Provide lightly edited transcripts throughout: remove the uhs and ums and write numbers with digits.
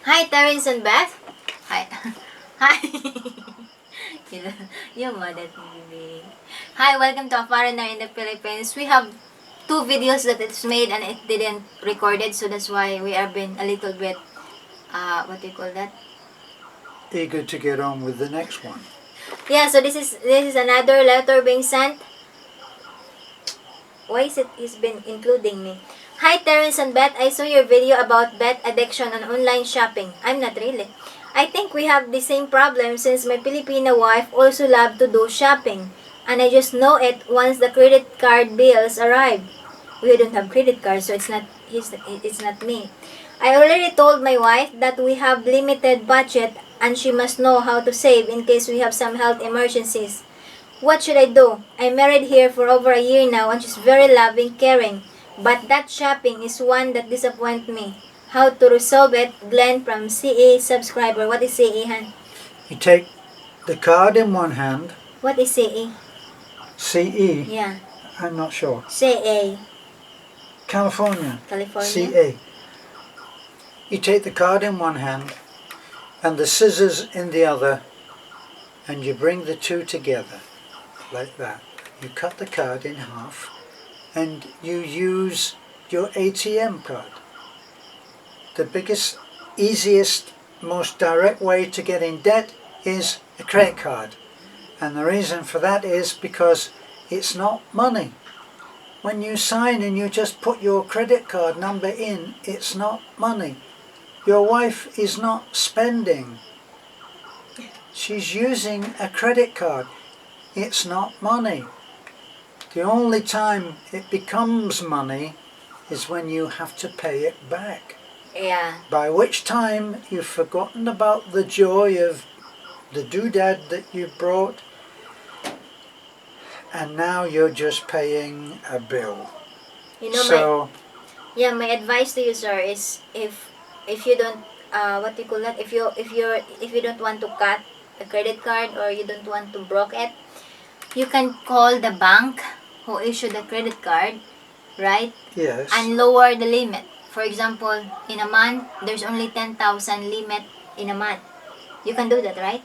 Hi, Terence and Beth. Hi. Hi. you, you mad at me. Hi, welcome to A Foreigner in the Philippines. We have two videos that it's made and it didn't record it, so that's why we are being a little bit, what do you call that? Eager to get on with the next one. Yeah, so this is another letter being sent. Why is he's been including me? Hi Terence and Beth, I saw your video about Beth addiction on online shopping. I'm not really. I think we have the same problem since my Filipina wife also loves to do shopping. And I just know it once the credit card bills arrive. We don't have credit cards, so it's not me. I already told my wife that we have limited budget and she must know how to save in case we have some health emergencies. What should I do? I'm married here for over a year now and she's very loving, caring. But that shopping is one that disappoints me. How to resolve it? Glenn from CE subscriber. What is CE, Han? You take the card in one hand, What is CE? CE, Yeah. I'm not sure, CA. California, California. CA. You take the card in one hand and the scissors in the other, and you bring the two together like that. You cut the card in half and you use your ATM card. The biggest, easiest, most direct way to get in debt is a credit card. And the reason for that is because it's not money. When you sign and you just put your credit card number in, it's not money. Your wife is not spending. She's using a credit card. It's not money. The only time it becomes money is when you have to pay it back. Yeah. By which time you've forgotten about the joy of the doodad that you brought, and now you're just paying a bill. You know, So my advice to you, sir, is if you don't what do you call that? If you don't want to cut a credit card or you don't want to block it, you can call the bank who issued the credit card, right? yes, And lower the limit. For example, in a month, there's only 10,000 limit in a month. You can do that, right?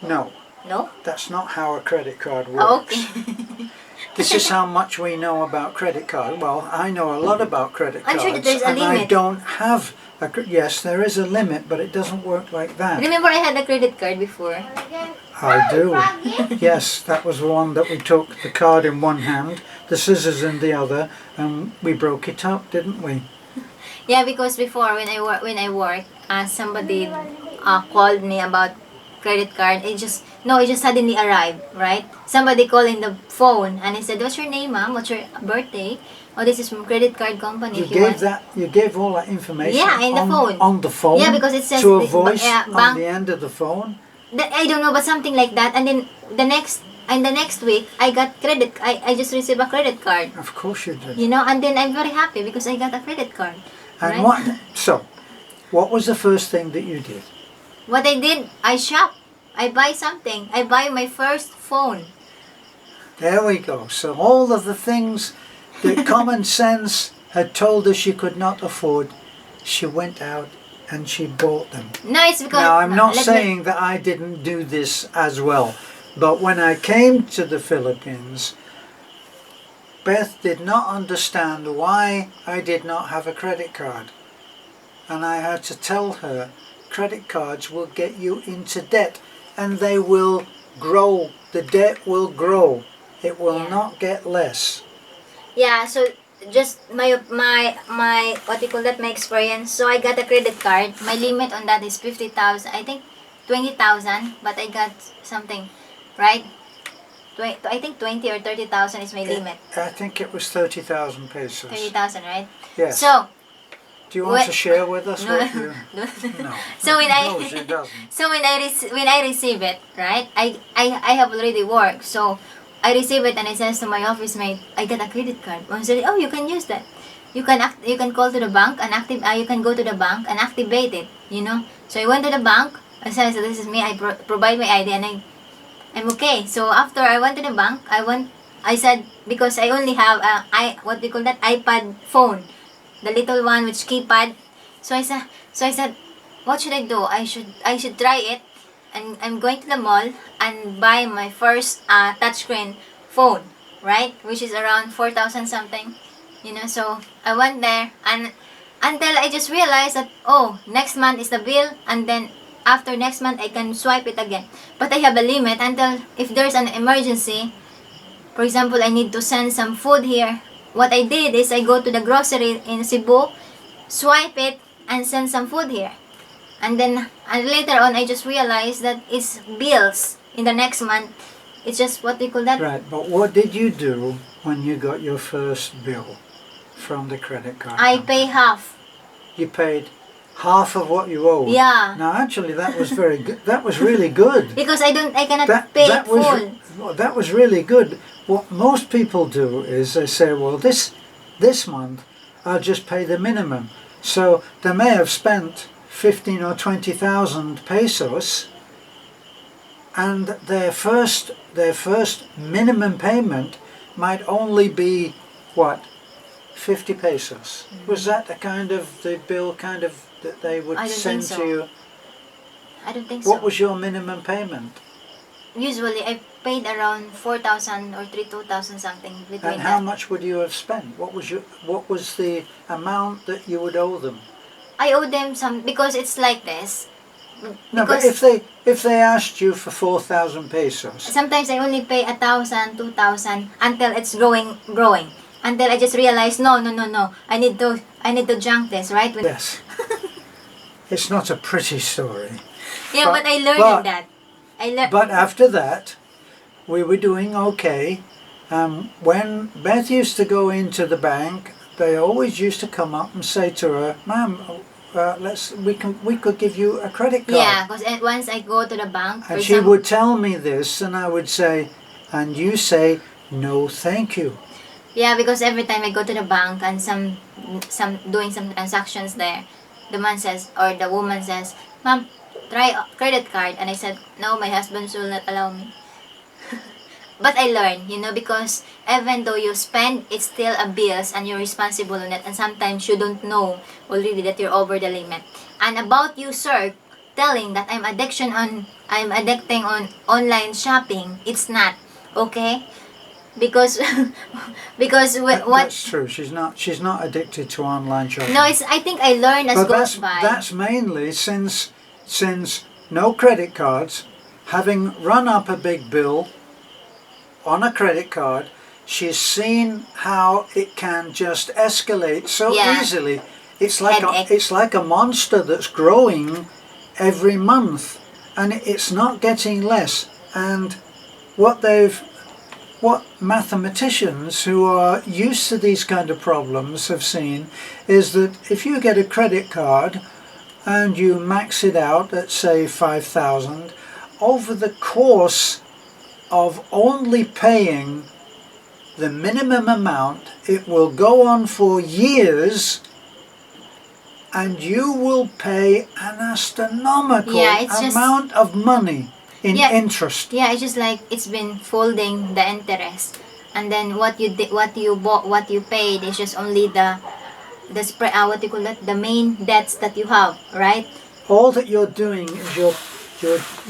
no, No? that's not how a credit card Oh, works. okay. This is how much we know about credit card. Well, I know a lot about credit I'm cards, sure that there's a and I limit. don't have a. Yes, there is a limit, but it doesn't work like that. Remember I had a credit card before? I do. Yes, that was the one that we took the card in one hand, the scissors in the other, and we broke it up, didn't we? Yeah, because before when I work, somebody called me about credit card. It just suddenly arrived, right? Somebody called in the phone and he said, "What's your name, ma'am? What's your birthday? Oh, this is from credit card company." You gave all that information. Yeah, in the phone. On the phone. Yeah, because it says to a voice bank. on the end of the phone. I don't know, but something like that. And then the next week, I got credit. I just received a credit card. Of course you did. You know, and then I'm very happy because I got a credit card. And right? what was the first thing that you did? What I did, I shop. I buy something. I buy my first phone. There we go. So all of the things that common sense had told her she could not afford, she went out and she bought them. No, it's because... Now, I'm not saying that I didn't do this as well, but when I came to the Philippines, Beth did not understand why I did not have a credit card. And I had to tell her, credit cards will get you into debt, and they will grow. The debt will grow. It will not get less. Yeah, so just my what do you call that, my experience. So I got a credit card. My limit on that is 50,000. I think 20,000, but I got something, right? I think 20 or 30,000 is my limit. I think it was 30,000 pesos. 30,000, right? Yes. So do you want to share with us what you... No. No. So when No, she doesn't. So when I receive it, right? I have already worked. So I receive it and I says to my office mate, I got a credit card. I said, "Oh, you can use that. You can call to the bank and you can go to the bank and activate it, you know." So I went to the bank. I said, "So this is me. I provide my ID and I'm okay." So after I went to the bank, I said, because I only have what do you call that, iPad phone, the little one with keypad. So I said, what should I do? I should try it, and I'm going to the mall and buy my first touchscreen phone, right? Which is around 4,000 something, So I went there, and until I just realized that, oh, next month is the bill, and then after next month I can swipe it again. But I have a limit until if there's an emergency. For example, I need to send some food here. What I did is I go to the grocery in Cebu, swipe it, and send some food here. And then later on, I just realized that it's bills in the next month. It's just what we call that. Right, but what did you do when you got your first bill from the credit card I company? pay half. You paid half of what you owed. Yeah. Now, actually, that was very good. That was really good. Because I cannot pay it full. That was really good. What most people do is they say, well, this month I'll just pay the minimum. So they may have spent 15 or 20,000 pesos, and their first minimum payment might only be what, 50 pesos. Was that the kind of the bill that they would send so. to you? I don't think What so. was your minimum payment? Usually I paid around 4,000 or 2,000 something between And how that. much would you have spent? What was the amount that you would owe them? I owe them some because it's like this. No, but Because if they asked you for 4,000 pesos, sometimes I only pay 1,000, 2,000 until it's growing. Until I just realize, no. I need to junk this, right? yes, it's not a pretty story. Yeah, but I learned that. But after that, we were doing okay. When Beth used to go into the bank, they always used to come up and say to her, "Ma'am, we could give you a credit card." Yeah, because once I go to the bank, And she would tell me this, and I would say, and you say, "No, thank you." yeah, because every time I go to the bank and some doing some transactions there, the man says or the woman says, "Ma'am, try a credit card," and I said, "No, my husband will not allow me." But I learned, because even though you spend, it's still a bills and you're responsible on it, and sometimes you don't know already that you're over the limit. And about you, sir, telling that I'm addicting on online shopping, it's not okay, because what That's true. She's not addicted to online shopping. no, it's I think I learned as But goes by. that's mainly since no credit cards, having run up a big bill on a credit card, she's seen how it can just escalate so Yeah. easily. It's like a monster that's growing every month, and it's not getting less. And what mathematicians who are used to these kind of problems have seen is that if you get a credit card and you max it out at say 5,000, over the course of only paying the minimum amount, it will go on for years, and you will pay an astronomical amount of money in interest. Yeah, it's just like it's been folding the interest, and then what you bought, what you paid is just only the spread. What you call that? The main debts that you have, right? All that you're doing is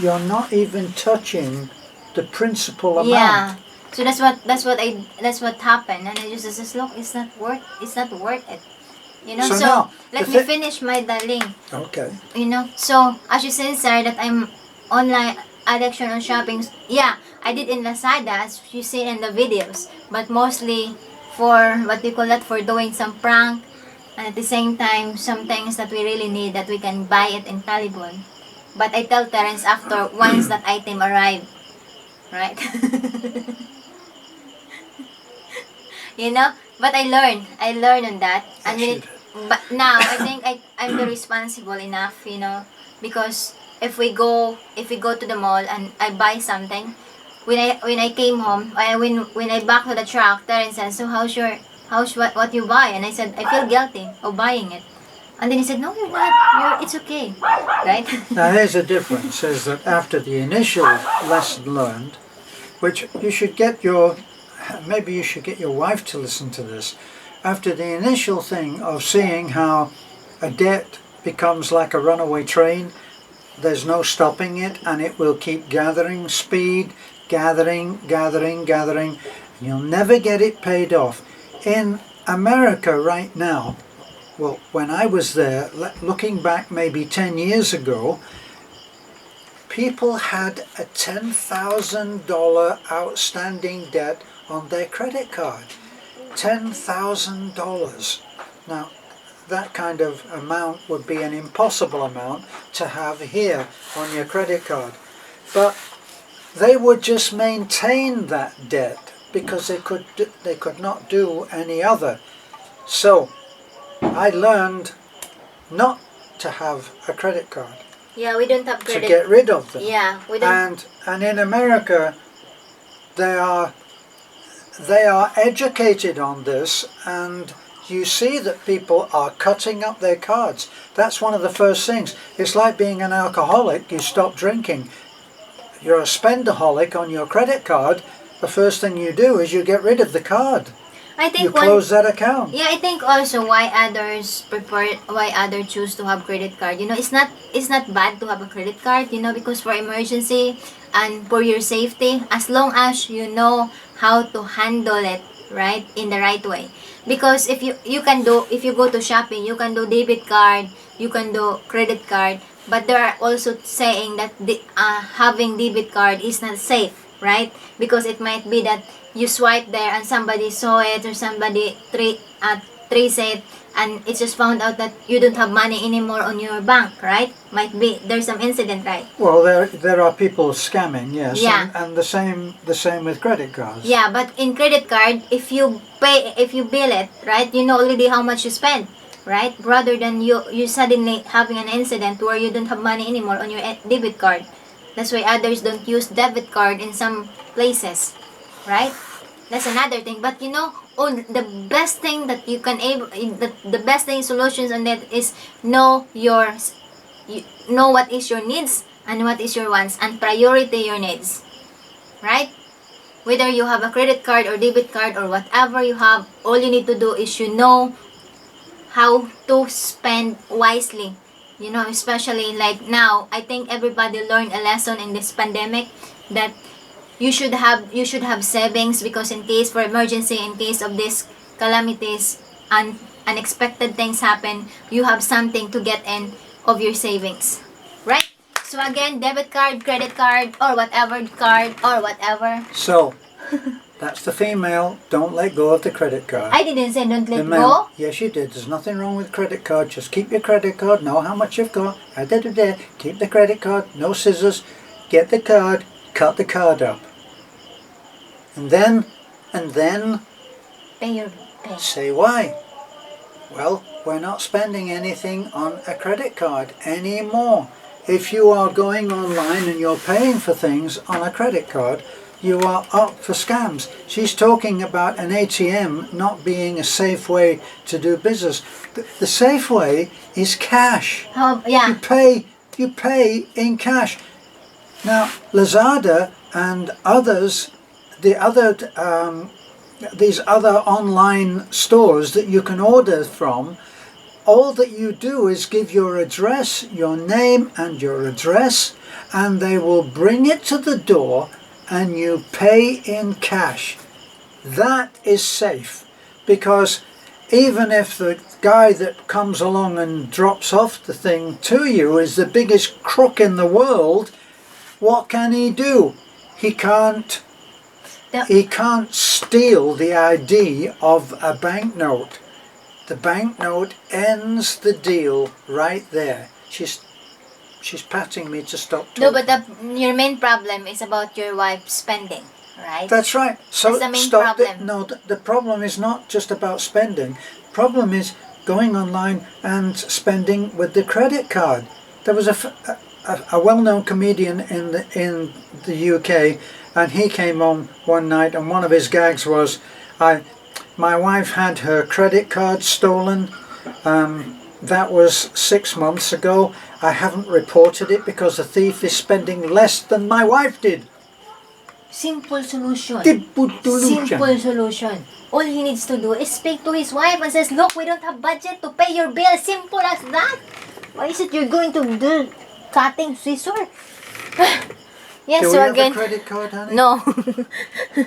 you're not even touching the principal amount. Yeah. So that's what happened, and I just said, look, it's not worth it. So So now, let me finish my darling. Okay. So as you said, sir, that I'm online addiction on shopping. Yeah, I did in Lazada, as you see in the videos, but mostly for what you call that, for doing some prank, and at the same time some things that we really need that we can buy it in Talibon. But I tell Terence after once that item arrived, right? But I learned on that, and but now I think I'm the responsible enough, because if we go to the mall and I buy something, when I came home, when I back to the truck, Terence said, "So how's what you buy?" And I said, "I feel guilty of buying it." And then he said, "No, you're not. It's okay," right? Now here's the difference: is that after the initial lesson learned, which you should get maybe you should get your wife to listen to this. After the initial thing of seeing how a debt becomes like a runaway train. There's no stopping it, and it will keep gathering speed, gathering. You'll never get it paid off. In America right now, well, when I was there, looking back maybe 10 years ago, people had a $10,000 outstanding debt on their credit card. $10,000. Now, that kind of amount would be an impossible amount to have here on your credit card. But they would just maintain that debt because they could not do any other. So I learned not to have a credit card. Yeah, we don't have credit. To get rid of them. Yeah, we don't. And in America, they are educated on this, and you see that people are cutting up their cards. That's one of the first things. It's like being an alcoholic. You stop drinking. You're a spendaholic on your credit card. The first thing you do is you get rid of the card. I think you close that account. Yeah, I think also why others choose to have credit card. You know, it's not bad to have a credit card, you know, because for emergency and for your safety, as long as you know how to handle it, right, in the right way. Because if you go to shopping, you can do debit card, you can do credit card, but there are also saying that having debit card is not safe, right? Because it might be that you swipe there and somebody saw it, or somebody trace it, and it's just found out that you don't have money anymore on your bank, right? Might be there's some incident, right? Well, there are people scamming, yes. Yeah. And the same with credit cards. Yeah, but in credit card, if you bill it, right, you know already how much you spend, right? Rather than you suddenly having an incident where you don't have money anymore on your debit card. That's why others don't use debit card in some places, right? That's another thing. But you know, the best thing that you can the best thing solutions on that is know what is your needs and what is your wants, and priority your needs, right? Whether you have a credit card or debit card or whatever you have, all you need to do is you know how to spend wisely. You know, especially like now, I think everybody learned a lesson in this pandemic that you should have savings, because in case for emergency, in case of these calamities and unexpected things happen, you have something to get in of your savings, right? So again, debit card, credit card, or whatever card or whatever. So that's the female. Don't let go of the credit card. I didn't say don't let The male, go. yes, you did. There's nothing wrong with credit card. Just keep your credit card. Know how much you've got. Keep the credit card. No scissors. Get the card. Cut the card up. And then Pay your pay. say why. Well, we're not spending anything on a credit card anymore. If you are going online and you're paying for things on a credit card, you are up for scams. She's talking about an ATM not being a safe way to do business. The safe way is cash. Yeah. You pay in cash. Now, Lazada and others, these other online stores that you can order from, all that you do is give your address, your name and your address, and they will bring it to the door and you pay in cash. That is safe, because even if the guy that comes along and drops off the thing to you is the biggest crook in the world, what can he do? He can't steal the ID of a banknote. The banknote ends the deal right there. She's patting me to stop talking. No, but your main problem is about your wife spending, right? That's right. So that's the main stop problem. the problem is not just about spending. Problem is going online and spending with the credit card. There was a well-known comedian in the UK, and he came on one night, and one of his gags was, my wife had her credit card stolen. That was 6 months ago. I haven't reported it because the thief is spending less than my wife did. Simple solution. Simple solution. All he needs to do is speak to his wife and says, look, we don't have budget to pay your bill. Simple as that. Why is it you're going to do cutting scissor? Yes, Do we so have again. a credit card, honey? No.